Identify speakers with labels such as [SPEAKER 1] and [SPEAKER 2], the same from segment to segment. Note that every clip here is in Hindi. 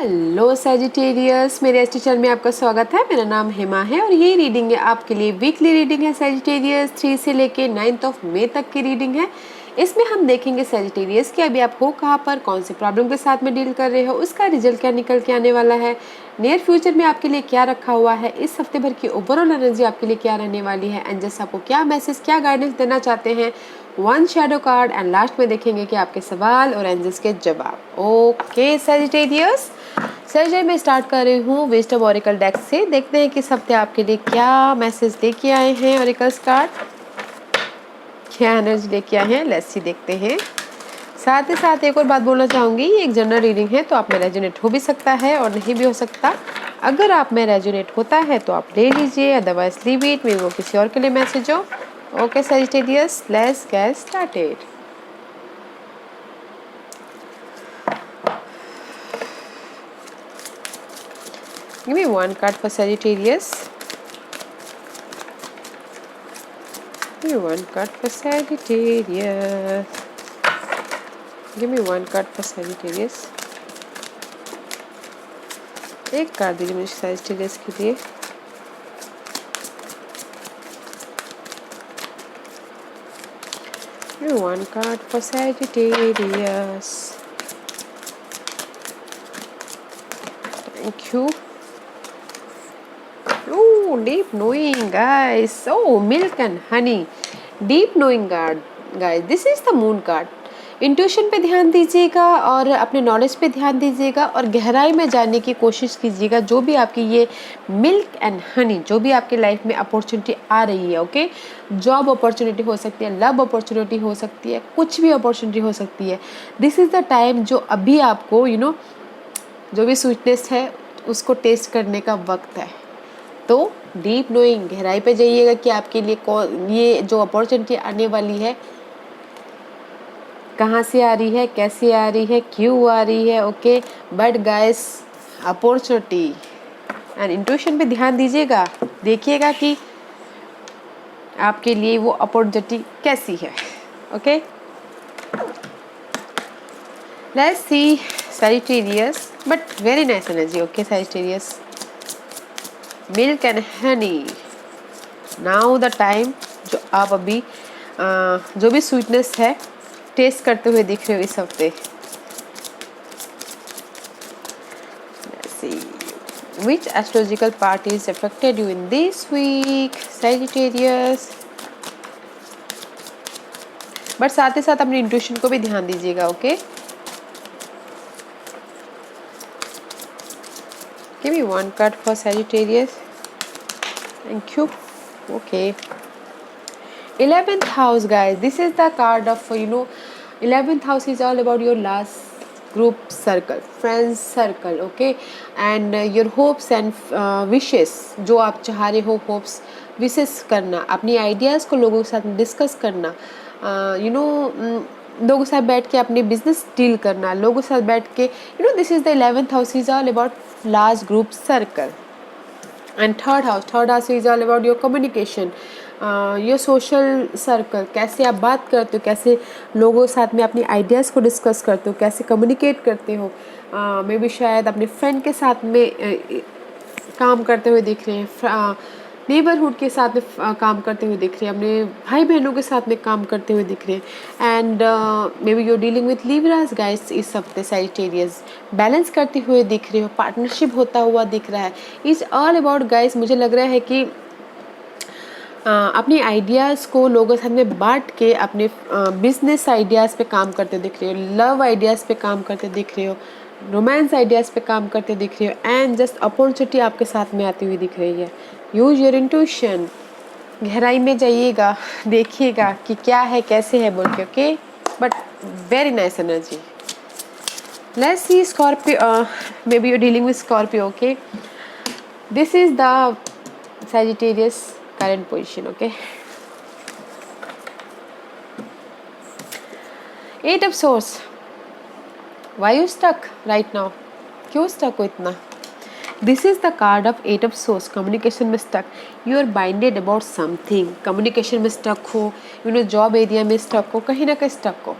[SPEAKER 1] हेलो सैजिटेरियस, मेरे एस चैनल में आपका स्वागत है। मेरा नाम हेमा है और ये रीडिंग है आपके लिए वीकली रीडिंग है। सैजिटेरियस 3 से लेके 9 मई तक की रीडिंग है। इसमें हम देखेंगे सैजिटेरियस कि अभी आप हो कहाँ पर, कौन सी प्रॉब्लम के साथ में डील कर रहे हो, उसका रिजल्ट क्या निकल के आने वाला है, नियर फ्यूचर में आपके लिए क्या रखा हुआ है, इस हफ्ते भर की ओवरऑल एनर्जी आपके लिए क्या रहने वाली है, एंजल्स आपको क्या मैसेज, क्या गाइडेंस देना चाहते हैं, one shadow card, and last में देखेंगे कि आपके सवाल और एंजल्स के जवाब। ओके सैजिटेरियस, सैजिटेरियस मैं स्टार्ट कर रही हूँ विजडम ऑरिकल डेक से। देखते हैं कि इस हफ्ते आपके लिए क्या मैसेज लेके आए हैं ऑरिकल्स कार्ड, क्या एनर्जी लेके आए हैं। लेट्स सी, देखते हैं। साथ ही साथ एक और बात बोलना चाहूँगी, ये एक जनरल रीडिंग है तो आप में रेजोनेट हो भी सकता है और नहीं भी हो सकता। अगर आप में रेजोनेट होता है तो आप ले लीजिए, अदरवाइज लीव इट, मे वो किसी और के लिए मैसेज हो। Okay Sagittarius, let's get started. Give me one card for Sagittarius. Give me one card for Sagittarius. Give me one card for Sagittarius. एक कार्ड दीजिए मुझे Sagittarius के लिए। Give me one card for Sagittarius. Thank you. Oh, deep knowing, guys. Oh, milk and honey. Deep knowing card, guys. This is the moon card. Intuition पे ध्यान दीजिएगा और अपने नॉलेज पे ध्यान दीजिएगा और गहराई में जानने की कोशिश कीजिएगा। जो भी आपकी ये मिल्क एंड हनी, जो भी आपकी लाइफ में अपॉर्चुनिटी आ रही है, ओके, जॉब अपॉर्चुनिटी हो सकती है, लव अपॉर्चुनिटी हो सकती है, कुछ भी अपॉर्चुनिटी हो सकती है। दिस इज़ द टाइम जो अभी आपको जो भी स्वीटनेस है उसको टेस्ट करने का वक्त है। तो डीप नोइंग, गहराई पे जाइएगा कि आपके लिए ये जो अपॉर्चुनिटी आने वाली है कहाँ से आ रही है, कैसे आ रही है, क्यों आ रही है। Okay, but guys, opportunity and intuition पे ध्यान दीजिएगा, देखिएगा कि आपके लिए वो अपॉर्चुनिटी कैसी है। Okay, let's see Sagittarius, but very nice energy. Okay Sagittarius, milk and honey, now the time जो आप अभी जो भी स्वीटनेस है टेस्ट करते हुए दिख रहे हो इस हफ्ते। Which astrological parties affected you in this week, Sagittarius? But साथ ही साथ अपनी इंट्यूशन को भी ध्यान दीजिएगा। Okay, give me one card for Sagittarius. Thank you. Okay, 11th house, guys. This is the card of 11th house is all about your last group circle, friends circle. Okay, and your hopes and wishes, जो आप चाह रहे हो, hopes wishes करना, अपनी आइडियाज़ को लोगों के साथ डिस्कस करना, लोगों के साथ बैठ के अपने बिजनेस डील करना, लोगों के साथ बैठ के this is the 11th house is all about large group circle. And third house is all about your communication, your social circle, कैसे आप बात करते हो, कैसे लोगों के साथ में अपनी आइडियाज़ को डिस्कस करते हो, कैसे कम्युनिकेट करते हो। मे बी शायद अपने फ्रेंड के साथ में काम करते हुए दिख रहे हैं, नेबरहुड के साथ में काम करते हुए दिख रहे हैं, अपने भाई बहनों के साथ में काम करते हुए दिख रहे हैं। And may be you dealing with Libras, guys. इस हफ्ते सैजिटेरियस बैलेंस करते हुए दिख रहे हो, पार्टनरशिप होता हुआ दिख रहा है। इट्स ऑल अबाउट, गाइस, मुझे लग रहा है कि अपनी आइडियाज़ को लोगों के साथ में बांट के अपने बिजनेस आइडियाज़ पे काम करते दिख रहे हो, लव आइडियाज़ पे काम करते दिख रहे हो, रोमांस आइडियाज़ पे काम करते दिख रहे हो, एंड जस्ट अपॉर्चुनिटी आपके साथ में आती हुई दिख रही है। यूज योर इंट्यूशन, गहराई में जाइएगा, देखिएगा कि क्या है, कैसे है बोल के। Okay, but very nice energy. Let's see Scorpio, may be you dealing with Scorpio. Okay, this is the Sagittarius current position. Okay, 8 of swords. Why you stuck right now? क्यों stuck हो इतना? This is the card of 8 of swords. Communication में stuck. You are binded about something. Communication में stuck हो, जॉब एरिया में stuck हो, कहीं ना कहीं stuck हो।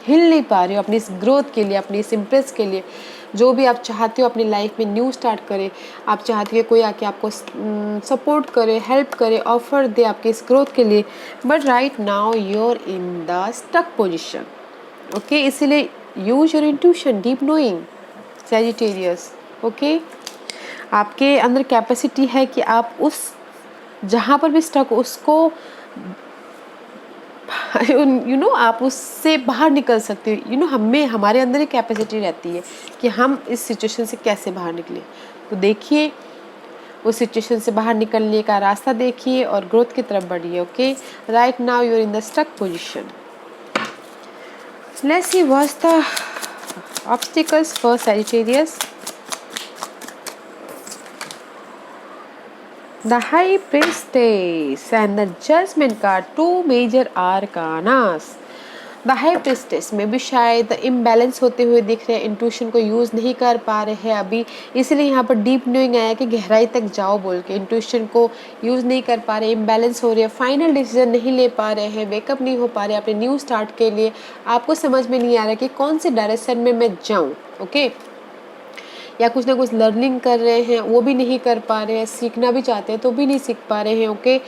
[SPEAKER 1] हिल नहीं पा रहे हो अपनी इस ग्रोथ के लिए, अपनी इस इम्प्रेस के लिए, जो भी आप चाहते हो अपनी लाइफ में न्यू स्टार्ट करे, आप चाहते हो कोई आके आपको सपोर्ट करे, हेल्प करे, ऑफर दे आपके इस ग्रोथ के लिए, but right now you are in the stuck position. Okay, इसीलिए use your intuition, deep knowing Sagittarius. Okay, आपके अंदर कैपेसिटी है कि आप उस जहाँ पर भी स्टक उसको आप उससे बाहर निकल सकते हो। हमें हमारे अंदर एक कैपेसिटी रहती है कि हम इस सिचुएशन से कैसे बाहर निकले। तो देखिए, उस सिचुएशन से बाहर निकलने का रास्ता देखिए और ग्रोथ की तरफ बढ़िए। Okay, right now you are in the stuck position. Let's see what's the obstacles for Sagittarius. The High Priestess and the Judgment card, two major arcanas. The High Priestess में भी शायद इम्बैलेंस होते हुए दिख रहे हैं, इंट्यूशन को यूज़ नहीं कर पा रहे हैं अभी, इसलिए यहाँ पर डीप नोइंग आया कि गहराई तक जाओ बोल के। इंट्यूशन को यूज़ नहीं कर पा रहे, इम्बैलेंस हो रही है, फाइनल डिसीजन नहीं ले पा रहे हैं, वेकअप नहीं हो पा रहे अपने न्यू स्टार्ट के लिए। आपको समझ में नहीं आ रहा कि कौन से डायरेक्शन में मैं जाऊँ। ओके, या कुछ ना कुछ लर्निंग कर रहे हैं वो भी नहीं कर पा रहे हैं, सीखना भी चाहते हैं तो भी नहीं सीख पा रहे हैं। ओके,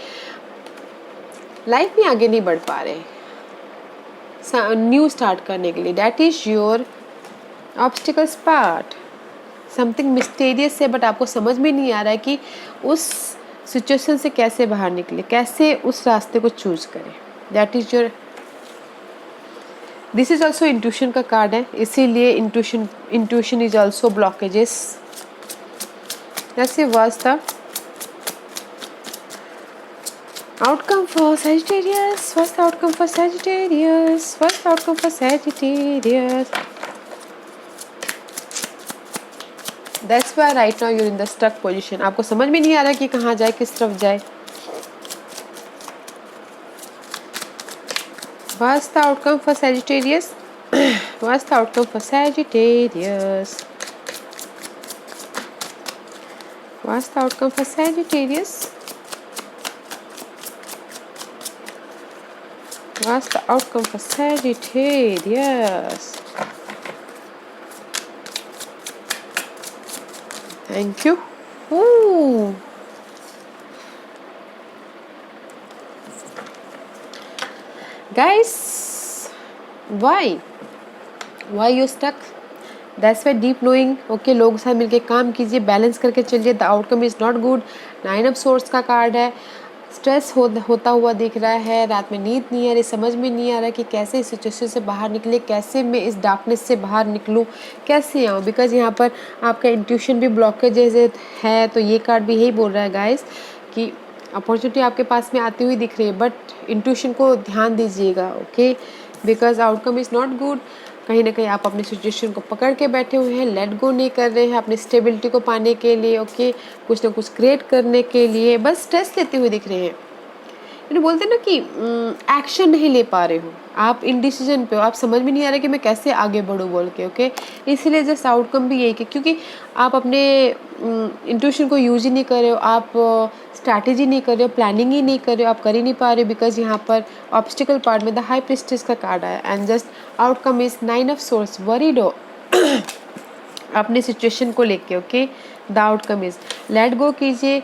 [SPEAKER 1] लाइफ में आगे नहीं बढ़ पा रहे न्यू स्टार्ट करने के लिए। That is your obstacles part, something mysterious है, बट आपको समझ में नहीं आ रहा है कि उस सिचुएशन से कैसे बाहर निकले, कैसे उस रास्ते को चूज करें। That is your, this is also intuition का कार्ड है, इसीलिए intuition is also blockages. Let's see what's the outcome for Sagittarius. What's the outcome for Sagittarius? What's the outcome for Sagittarius? That's why right now you're in the stuck position. आपको समझ में नहीं आ रहा कि कहाँ जाए, किस तरफ जाए। What's the outcome for Sagittarius? What's the outcome for Sagittarius? What's the outcome for Sagittarius? What's the outcome for Sagittarius? Thank you. Ooh. Guys, why you stuck? That's why deep knowing. Okay, लोगों के साथ मिलके काम कीजिए, बैलेंस करके चलिए। The outcome is not good. 9 of Swords का कार्ड है, स्ट्रेस होता हुआ दिख रहा है, रात में नींद नहीं आ रही, समझ में नहीं आ रहा कि कैसे इस सिचुएशन से बाहर निकले, कैसे मैं इस डार्कनेस से बाहर निकलूं, कैसे आऊँ। बिकॉज यहाँ पर आपका इंट्यूशन भी ब्लॉकेज है, तो ये कार्ड भी यही बोल रहा है गाइस कि अपॉर्चुनिटी आपके पास में आती हुई दिख रही है, बट इंट्यूशन को ध्यान दीजिएगा। Okay, because outcome is not good. कहीं ना कहीं आप अपनी सिचुएशन को पकड़ के बैठे हुए हैं, लेट गो नहीं कर रहे हैं अपनी स्टेबिलिटी को पाने के लिए। ओके, कुछ ना कुछ क्रिएट करने के लिए बस स्ट्रेस लेते हुए दिख रहे हैं। बोलते हैं ना कि एक्शन नहीं ले पा रहे हो, आप इनडिसीजन पे हो, आप समझ में नहीं आ रहा कि मैं कैसे आगे बढ़ूँ बोल के। ओके, इसलिए जस्ट आउटकम भी यही कि क्योंकि आप अपने इंट्यूशन को यूज ही नहीं कर रहे हो, आप स्ट्रैटेजी नहीं कर रहे हो, प्लानिंग ही नहीं कर रहे हो, आप कर ही नहीं पा रहे हो। बिकॉज यहाँ पर ऑब्स्टिकल पार्ट में द हाई प्रीस्टेस का कार्ड आया and just outcome is 9 of source, worried हो अपने सिचुएशन को लेके। Okay, the outcome is let go कीजिए,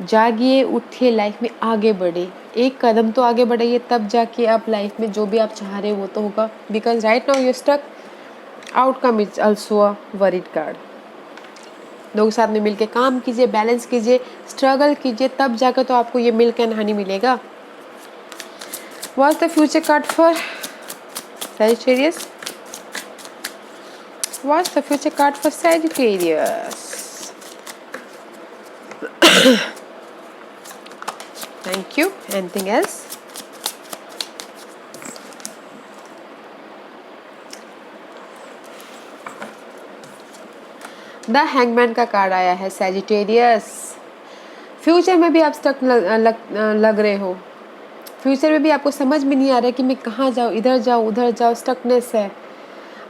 [SPEAKER 1] जागिए, उठिए, लाइफ में आगे बढ़े, एक कदम तो आगे बढ़ाइए, तब जाके आप लाइफ में जो भी आप चाह रहे हो वो तो होगा। Because right now you stuck, outcome is also a worried card. लोग साथ में मिलके काम कीजिए, बैलेंस कीजिए, स्ट्रगल कीजिए, तब जाकर तो आपको ये मिल्क एंड हनी मिलेगा। What's the future card for Sagittarius? What's the future card for Sagittarius? Thank you. Anything else? The hangman का कार्ड आया है सैजिटेरियस। फ्यूचर में भी आप स्टक लग रहे हो, फ्यूचर में भी आपको समझ में नहीं आ रहा है कि मैं कहाँ जाऊँ, इधर जाऊँ उधर जाऊँ, स्टकनेस है।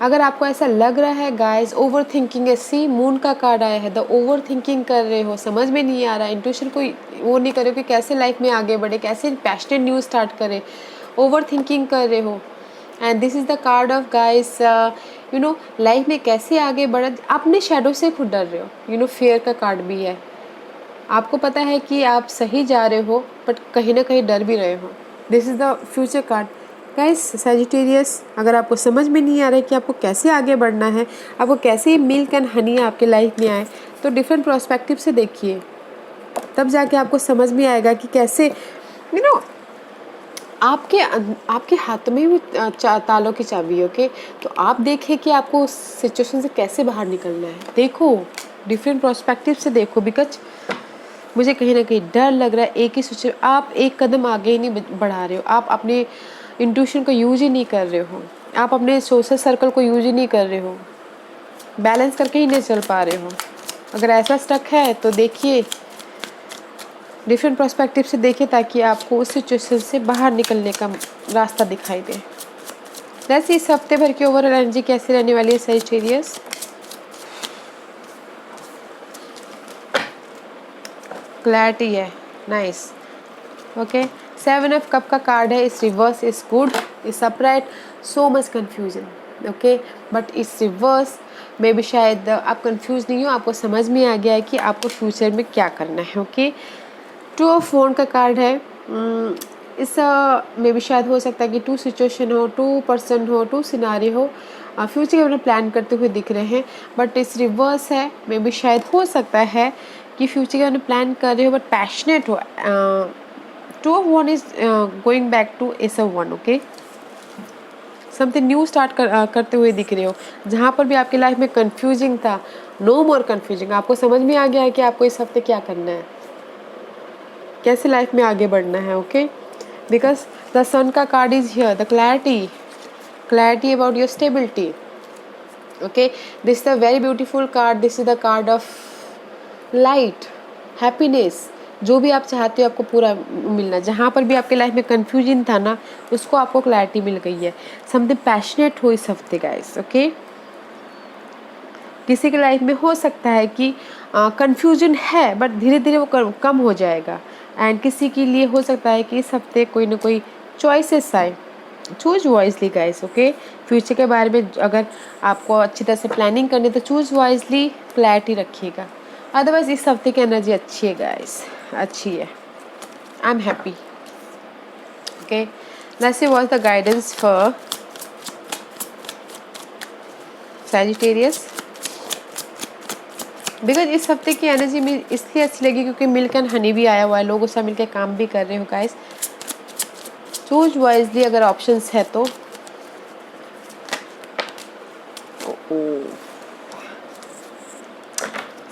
[SPEAKER 1] अगर आपको ऐसा लग रहा है गाइस, ओवर थिंकिंग है। सी मून का कार्ड आया है, द ओवर थिंकिंग कर रहे हो, समझ में नहीं आ रहा, इंट्यूशन को वो नहीं कर रहे हो कि कैसे लाइफ में आगे बढ़े, कैसे पैशनेट न्यू स्टार्ट करें, ओवर थिंकिंग कर रहे हो। And this is the card of guys, you know life में कैसे आगे बढ़, अपने शेडो से खुद डर रहे हो, यू नो फेयर का कार्ड भी है। आपको पता है कि आप सही जा रहे हो बट कहीं ना कहीं डर भी रहे हो। This is the future card. Guys Sagittarius, अगर आपको समझ में नहीं आ रहा है कि आपको कैसे आगे बढ़ना है, आपको कैसे मिल्क एंड हनी आपके लाइफ में आए, तो डिफरेंट पर्सपेक्टिव से देखिए, तब जाके आपको समझ में आएगा कि कैसे यू नो आपके हाथ में भी तालों की चाबी। ओके, तो आप देखें कि आपको उस सिचुएशन से कैसे बाहर निकलना है। देखो, डिफरेंट पर्सपेक्टिव से देखो, बिकॉज मुझे कहीं ना कहीं डर लग रहा है एक ही सिचुएशन, आप एक कदम आगे ही नहीं बढ़ा रहे हो, आप अपने इंट्यूशन को यूज ही नहीं कर रहे हो, आप अपने सोशल सर्कल को यूज ही नहीं कर रहे हो, बैलेंस करके ही नहीं चल पा रहे हो। अगर ऐसा स्टक है तो देखिए, डिफरेंट पर्सपेक्टिव से देखिए, ताकि आपको उस सिचुएशन से बाहर निकलने का रास्ता दिखाई दे। वैसे इस हफ्ते भर की ओवरऑल एनर्जी कैसी रहने वाली है सैजिटेरियस? क्लैरिटी है, नाइस। ओके, 7 ऑफ कप का कार्ड है, इस रिवर्स इज गुड, इस upright, so much confusion. Okay, but इस रिवर्स में भी शायद आप कंफ्यूज नहीं हो, आपको समझ में आ गया है कि आपको फ्यूचर में क्या करना है। ओके, 2 ऑफ फोन का कार्ड है। इस में भी शायद हो सकता है कि 2 सिचुएशन हो, 2 पर्सन हो, 2 सिनारी हो, फ्यूचर के बारे में प्लान करते हुए दिख रहे हैं, बट इस रिवर्स है। मे भी शायद हो सकता है कि फ्यूचर के बारे में प्लान कर रहे हो बट पैशनेट हो। 2 of 1 is going back to Ace of 1। Okay, something new start करते हुए दिख रहे हो। जहाँ पर भी आपकी लाइफ में कंफ्यूजिंग था, नो मोर कंफ्यूजिंग, आपको समझ में आ गया है कि आपको इस हफ्ते क्या करना है, कैसे लाइफ में आगे बढ़ना है। ओके, बिकॉज द सन का card is here, the clarity about your stability. Okay, this is a very beautiful card, this is the card of light, happiness. जो भी आप चाहते हो आपको पूरा मिलना, जहाँ पर भी आपके लाइफ में कंफ्यूजन था ना, उसको आपको क्लैरिटी मिल गई है। समथिंग पैशनेट हो इस हफ्ते गाइस। ओके, किसी के लाइफ में हो सकता है कि कंफ्यूजन है बट धीरे धीरे वो कम हो जाएगा। एंड किसी के लिए हो सकता है कि इस हफ्ते कोई ना कोई चॉइसेस आए। Choose wisely guys. Okay, future के बारे में अगर आपको अच्छी तरह से प्लानिंग करनी है तो चूज वाइजली, क्लैरिटी रखिएगा। अदरवाइज इस हफ्ते की एनर्जी अच्छी है गाइस, अच्छी है। आई am happy. Okay, let's see what the guidance for Sagittarius. Because इस हफ्ते की एनर्जी में इसलिए अच्छी लगी क्योंकि मिल्क एंड हनी भी आया हुआ है, लोग उससे मिलकर काम भी कर रहे हो गाइस। चूज वाइजली अगर ऑप्शंस है तो।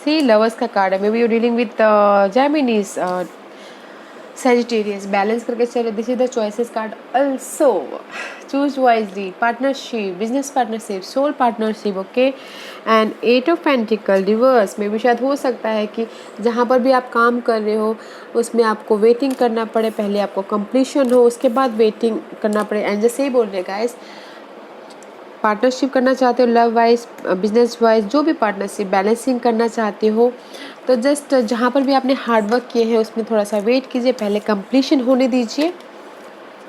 [SPEAKER 1] सी लवर्स का कार्ड है, maybe you dealing with Geminis, Sagittarius, balance करके चले। This is the choices card also. Choose wisely, partnership, business partnership, soul partnership. Okay, and 8 of pentacle reverse में भी शायद हो सकता है कि जहाँ पर भी आप काम कर रहे हो उसमें आपको वेटिंग करना पड़े, पहले आपको कंप्लीशन हो उसके बाद वेटिंग करना पड़े। एंड जैसे ही बोल रहे गाइस, पार्टनरशिप करना चाहते हो, लव वाइज, बिजनेस वाइज, जो भी पार्टनरशिप बैलेंसिंग करना चाहते हो, तो जस्ट जहाँ पर भी आपने हार्डवर्क किए हैं उसमें थोड़ा सा वेट कीजिए, पहले कंप्लीशन होने दीजिए,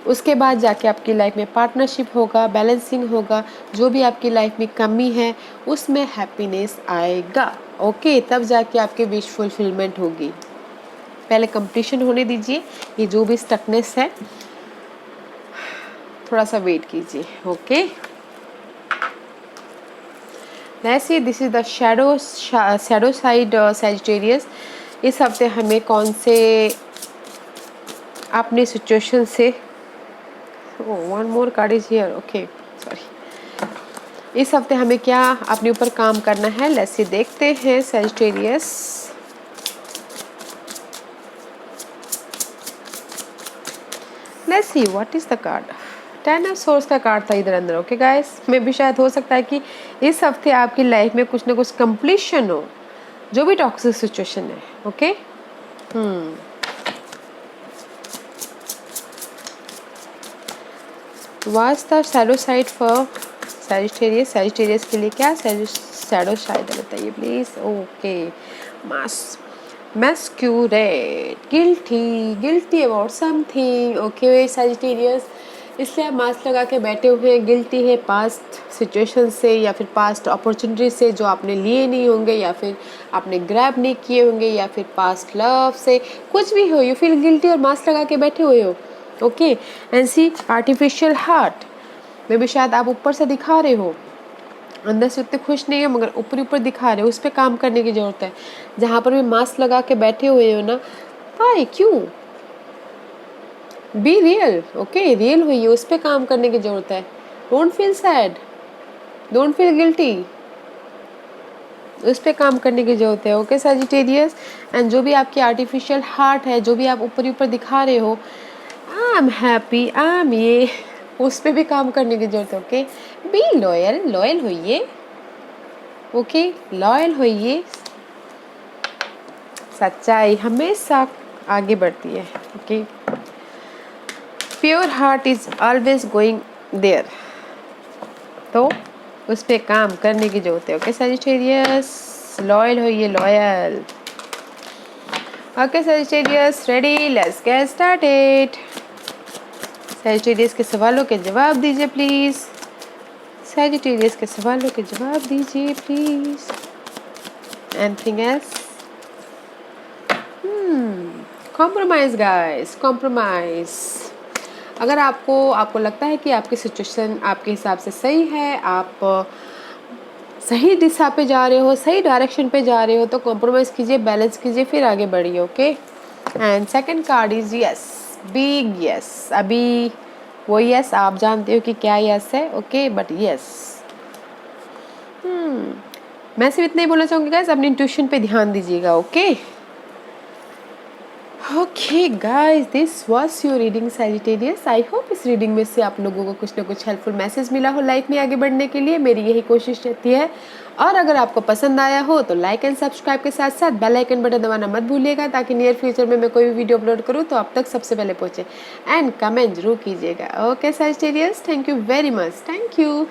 [SPEAKER 1] उसके बाद जाके आपकी लाइफ में पार्टनरशिप होगा, बैलेंसिंग होगा, जो भी आपकी लाइफ में कमी है उसमें हैप्पीनेस आएगा। ओके, तब जाके आपके विश फुलफिलमेंट होगी। पहले कंप्लीशन होने दीजिए, ये जो भी स्टकनेस है थोड़ा सा वेट कीजिए। Okay, Let's see, this is the shadow side Sagittarius। इस हफ्ते हमें कौन से अपनी सिचुएशन से, one more card is here. Okay, sorry. इस हफ्ते हमें क्या अपने ऊपर काम करना है, लेट्स सी, देखते हैं Sagittarius। Let's see what is the card. 10 of source का कार्ड था इधर अंदर। ओके गाइस, में भी शायद हो सकता है कि इस हफ्ते आपकी लाइफ में कुछ ना कुछ कंप्लीशन हो, जो भी टॉक्सिक सिचुएशन है। Okay, what's the shadow side for Sagittarius? Sagittarius के लिए क्या शैडो साइड है बताइए please. Okay, masquerade, guilty about something। okay Sagittarius, इसलिए आप मास्क लगा के बैठे हुए हैं, गिल्टी है पास्ट सिचुएशन से या फिर पास्ट अपॉर्चुनिटी से जो आपने लिए नहीं होंगे या फिर आपने ग्रैब नहीं किए होंगे या फिर पास्ट लव से, कुछ भी हो, यू फील गिल्टी और मास्क लगा के बैठे हुए हो। Okay, and see artificial heart में भी शायद आप ऊपर से दिखा रहे हो, अंदर से उतने खुश नहीं है मगर ऊपर ऊपर दिखा रहे हो, उस पर काम करने की ज़रूरत है। जहाँ पर भी मास्क लगा के बैठे हुए हो ना, हाय क्यों, बी रियल, ओके, रियल हुई है, उस पर काम करने की ज़रूरत है। Don't feel sad, don't feel guilty, उस पर काम करने की ज़रूरत है। ओके सजिटेरियस, एंड जो भी आपकी आर्टिफिशियल हार्ट है, जो भी आप ऊपर ऊपर दिखा रहे हो, I am happy, I am ये, उस पर भी काम करने की ज़रूरत है। ओके, बी लॉयल, लॉयल होइए, ओके, लॉयल होइए। सच्चाई हमेशा आगे बढ़ती है। Okay, pure heart is always going there, तो उस पर काम करने की जरूरत है। ओके सजिटेरियस, लॉयल होइए, loyal. Okay Sagittarius, ready, let's get started. Sagittarius के सवालों के जवाब दीजिए प्लीज, सजिटेरियस के सवालों के जवाब दीजिए please. Anything else? Compromise guys, compromise. अगर आपको लगता है कि आपकी सिचुएशन आपके हिसाब से सही है, आप सही दिशा पे जा रहे हो, सही डायरेक्शन पे जा रहे हो, तो कॉम्प्रोमाइज़ कीजिए, बैलेंस कीजिए, फिर आगे बढ़िए। Okay, and second card is yes, big yes. अभी वो यस आप जानते हो कि क्या यस है। ओके, बट यस, मैं सिर्फ इतना ही बोलना चाहूँगी गाइस, अपनी इंट्यूशन पे ध्यान दीजिएगा। Okay, okay guys, this was your reading Sagittarius. I hope इस रीडिंग में से आप लोगों को कुछ ना कुछ हेल्पफुल मैसेज मिला हो लाइफ में आगे बढ़ने के लिए, मेरी यही कोशिश रहती है। और अगर आपको पसंद आया हो तो लाइक एंड सब्सक्राइब के साथ साथ बेल आइकन बटन दबाना मत भूलिएगा, ताकि नियर फ्यूचर में मैं कोई भी वीडियो अपलोड करूँ तो आप तक सबसे पहले पहुँचे। एंड कमेंट जरूर कीजिएगा। Okay Sagittarius, thank you very much, thank you.